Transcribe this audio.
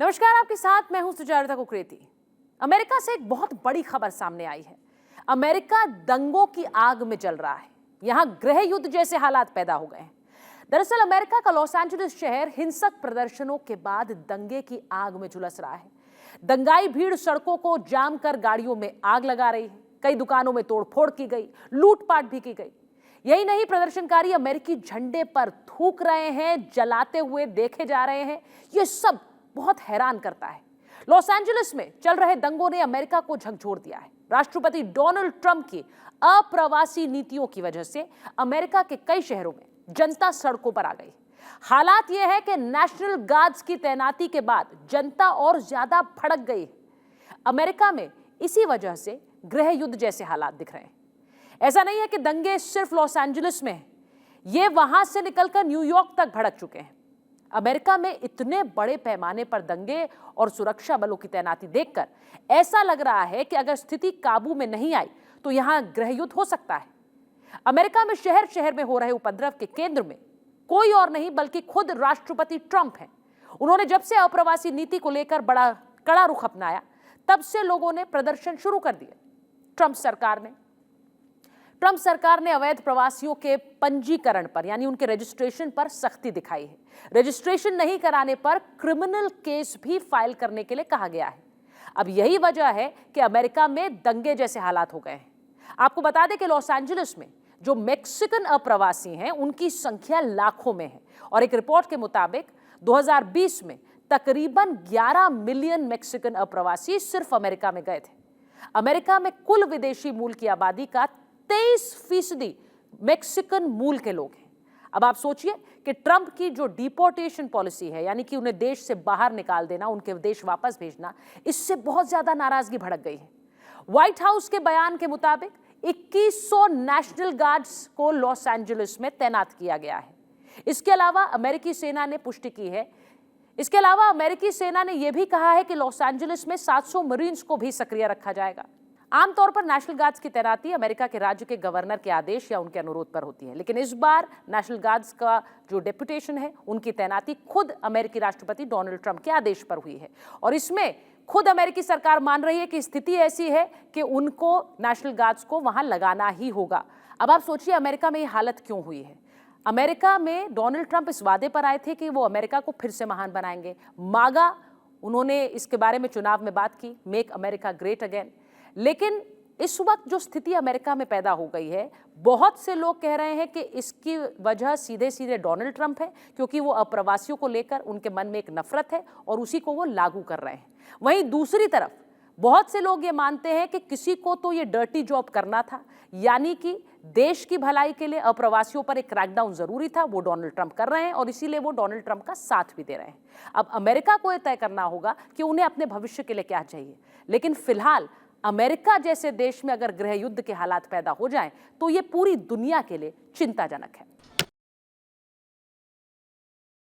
नमस्कार, आपके साथ मैं हूं सुजाता कुकरेती। अमेरिका से एक बहुत बड़ी खबर सामने आई है। अमेरिका दंगों की आग में जल रहा है। यहां गृह युद्ध जैसे हालात पैदा हो गए हैं। दरअसल अमेरिका का लॉस एंजलिस शहर हिंसक प्रदर्शनों के बाद दंगे की आग में झुलस रहा है। दंगाई भीड़ सड़कों को जाम कर गाड़ियों में आग लगा रही है। कई दुकानों में तोड़फोड़ की गई, लूटपाट भी की गई। यही नहीं, प्रदर्शनकारी अमेरिकी झंडे पर थूक रहे हैं, जलाते हुए देखे जा रहे हैं। यह सब बहुत हैरान करता है। लॉस एंजलिस में चल रहे दंगों ने अमेरिका को झकझोर दिया है। राष्ट्रपति डोनाल्ड ट्रंप की अप्रवासी नीतियों की वजह से अमेरिका के कई शहरों में जनता सड़कों पर आ गई। हालात यह है कि नेशनल गार्ड्स की तैनाती के बाद जनता और ज्यादा भड़क गई। अमेरिका में इसी वजह से गृह युद्ध जैसे हालात दिख रहे हैं। ऐसा नहीं है कि दंगे सिर्फ लॉस एंजलिस में हैं, ये वहां से निकलकर न्यूयॉर्क तक भड़क चुके हैं। अमेरिका में इतने बड़े पैमाने पर दंगे और सुरक्षा बलों की तैनाती देखकर ऐसा लग रहा है कि अगर स्थिति काबू में नहीं आई तो यहां गृह युद्ध हो सकता है। अमेरिका में शहर शहर में हो रहे उपद्रव के केंद्र में कोई और नहीं बल्कि खुद राष्ट्रपति ट्रंप हैं। उन्होंने जब से अप्रवासी नीति को लेकर बड़ा कड़ा रुख अपनाया, तब से लोगों ने प्रदर्शन शुरू कर दिए। ट्रंप सरकार ने अवैध प्रवासियों के पंजीकरण पर यानी उनके रजिस्ट्रेशन पर सख्ती दिखाई है। रजिस्ट्रेशन नहीं कराने पर क्रिमिनल केस भी फाइल करने के लिए कहा गया है। अब यही वजह है कि अमेरिका में दंगे जैसे हालात हो गए हैं। आपको बता दें कि लॉस एंजलिस में जो मैक्सिकन अप्रवासी हैं उनकी संख्या लाखों में है और एक रिपोर्ट के मुताबिक 2020 में तकरीबन 11 मिलियन मैक्सिकन अप्रवासी सिर्फ अमेरिका में गए थे। अमेरिका में कुल विदेशी मूल की आबादी का 23% मैक्सिकन मूल के लोग हैं। अब आप सोचिए कि ट्रंप की जो डिपोर्टेशन पॉलिसी है, यानी कि उन्हें देश से बाहर निकाल देना, उनके देश वापस भेजना, इससे बहुत ज्यादा नाराजगी भड़क गई है। व्हाइट हाउस के बयान के मुताबिक 2100 नेशनल गार्ड्स को लॉस एंजलिस में तैनात किया गया है। इसके अलावा अमेरिकी सेना ने यह भी कहा है कि लॉस एंजलिस में 700 मरीन्स को भी सक्रिय रखा जाएगा। आमतौर पर नेशनल गार्ड्स की तैनाती अमेरिका के राज्य के गवर्नर के आदेश या उनके अनुरोध पर होती है, लेकिन इस बार नेशनल गार्ड्स का जो डेपुटेशन है उनकी तैनाती खुद अमेरिकी राष्ट्रपति डोनाल्ड ट्रंप के आदेश पर हुई है और इसमें खुद अमेरिकी सरकार मान रही है कि स्थिति ऐसी है कि उनको नेशनल गार्ड्स को वहां लगाना ही होगा। अब आप सोचिए अमेरिका में ये हालत क्यों हुई है। अमेरिका में डोनाल्ड ट्रंप इस वादे पर आए थे कि वो अमेरिका को फिर से महान बनाएंगे। मागा, उन्होंने इसके बारे में चुनाव में बात की, मेक अमेरिका ग्रेट अगेन। लेकिन इस वक्त जो स्थिति अमेरिका में पैदा हो गई है, बहुत से लोग कह रहे हैं कि इसकी वजह सीधे सीधे डोनाल्ड ट्रंप है, क्योंकि वो अप्रवासियों को लेकर उनके मन में एक नफरत है और उसी को वो लागू कर रहे हैं। वहीं दूसरी तरफ बहुत से लोग ये मानते हैं कि किसी को तो ये डर्टी जॉब करना था, यानी कि देश की भलाई के लिए अप्रवासियों पर एक क्रैकडाउन जरूरी था, वो डोनाल्ड ट्रंप कर रहे हैं और इसीलिए वो डोनाल्ड ट्रंप का साथ भी दे रहे हैं। अब अमेरिका को यह तय करना होगा कि उन्हें अपने भविष्य के लिए क्या चाहिए। लेकिन फिलहाल अमेरिका जैसे देश में अगर गृह युद्ध के हालात पैदा हो जाएं तो ये पूरी दुनिया के लिए चिंताजनक है।